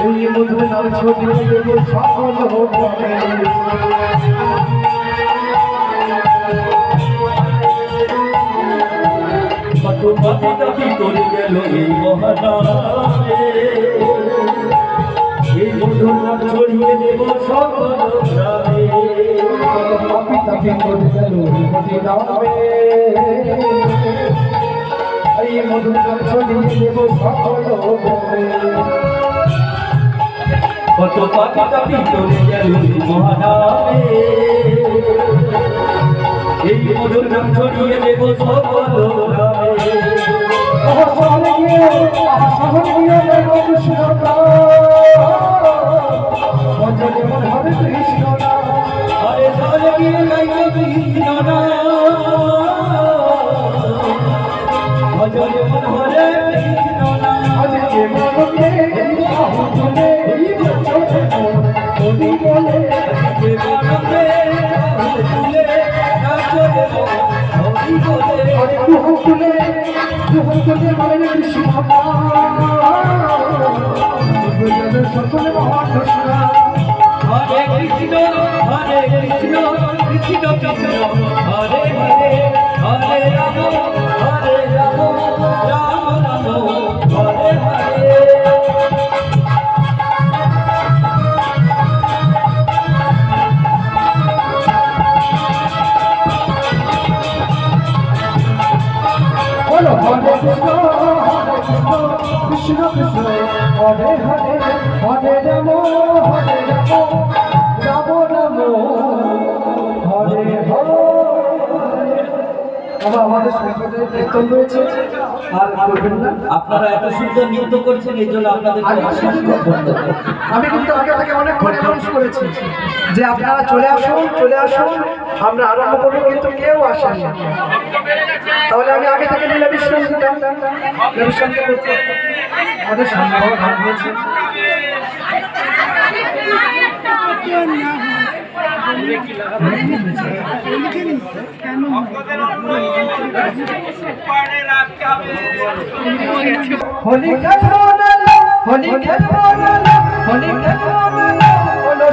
এই মধুর নাম ছড়িয়ে দেব সকল কত কবিতা ভিতরে গেল এই মহানামে এই মধুর নাম ছড়িয়ে দেব সকল গ্রামে কবিতা ভিতরে গেল মদিনামে এই মধুর নাম ছড়িয়ে দেব সকল কত কবিতা ভিতরে গেল মহানামে এই মধুর নাম ছড়িয়ে দেব সকল গ্রামে শহরে গিয়ে দেব কৃষ্ণ ভজনে মন হরে কৃষ্ণ হরে শহরে গিয়ে গাইব কৃষ্ণ ভজনে মন হরে কৃষ্ণ আজকে মনকে আহু তুলে বলি বলে আজকে মনকে আহু তুলে নাচো দেব হরি বলে হরে তুলে বলে কৃষ্ণ সকলে মহান ঘোষণা হরে কৃষ্ণ কৃষ্ণ কৃষ্ণ হরে হরে হরে রাম রাম রাম হরে হরে বলো হরে কৃষ্ণ কৃষ্ণ হরে হরে হরে রাম রাম রাম হরে হরে আমাদের সম্প্রদায়ের কীর্তন রয়েছে আর করবেন না আপনারা এত সুন্দর নৃত্য করছেন এই জন্য আপনাদের আমি কিন্তু আগে থেকে অনেকক্ষণ অ্যানাউন্স করেছি যে আপনারা চলে আসুন আমরা আরম্ভ করবো কিন্তু কেউ আসেন না তাহলে আমি আগে থেকে লীলা বিশ্রাম দিতাম আমাদের সম্ভব গান হয়েছে হোলি খেলবো না হোলি খেলবো না হোলি খেলবো না বলো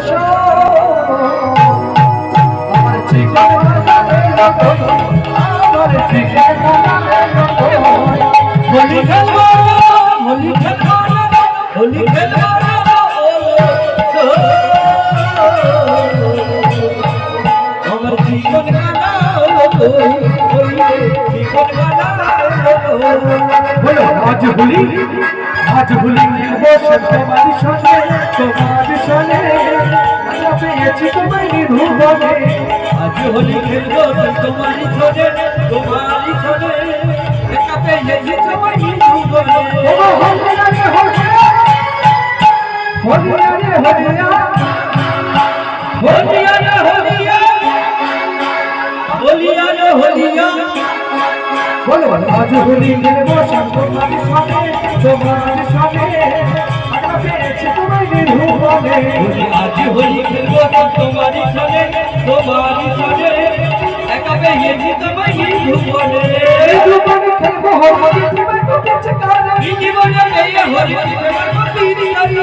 আমার জীবন আমার জীবন হোলি খেলবো হোলি খেলবো হোলি খেলবো আমার জীবন গানা জীবন গানা বলো আজ হোলি খেলবো তোমার সনে পেয়েছি তোমায় নিধুবনে আজ হোলি খেলবো তোমারই ছোটে একা পেয়েছি তোমায় নিধুবনে হোলিয়া বলো আজ হোলি খেলবো তোমার সনে পেয়েছি তোমায় নিধুবনে আজ হোলি খেলবো তোমারই ছোটে একা পেয়েছি তোমায় নিধুবনে খেলবো হরি তোমায় কুটেছে কারে জীবনে পেয়ে হরি তোমার প্রতি দিলারি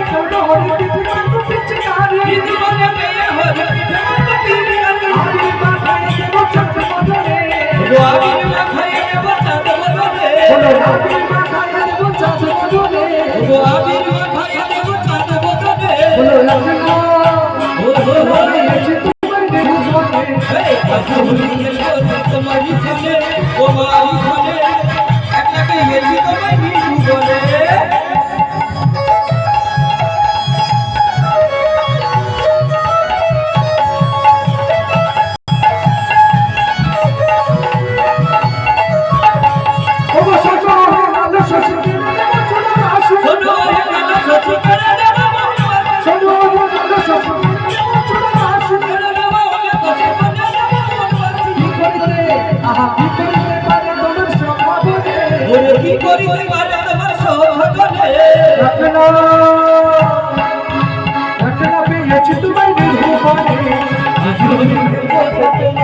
খেলবো হরি তোমায় কুটেছে কারে জীবনে পেয়ে লাগলো পেয়েছি তোমায় নির্ভরে আজ হোলি খেলবো তোমারই সামনে তোমারই সামনে একলা পেয়েছি তোমায় নির্ভরে ওগো শোনো আলো শশী চলে আসো শোনো হে কালো সখী করে দেব বনবাসী শোনো আলো শশী চলে আসো করে দেব ওকে কষ্ট করে দেব বনবাসী কি করিতে আহা কি করিতে পারে তোমার স্বভাবনে ওরে কি করিতে পারে তোমার সৌভাগ্যে রাখনা রাখনা পেয়েছি তোমায় নির্ভরে আজ হোলি খেলবো তোমার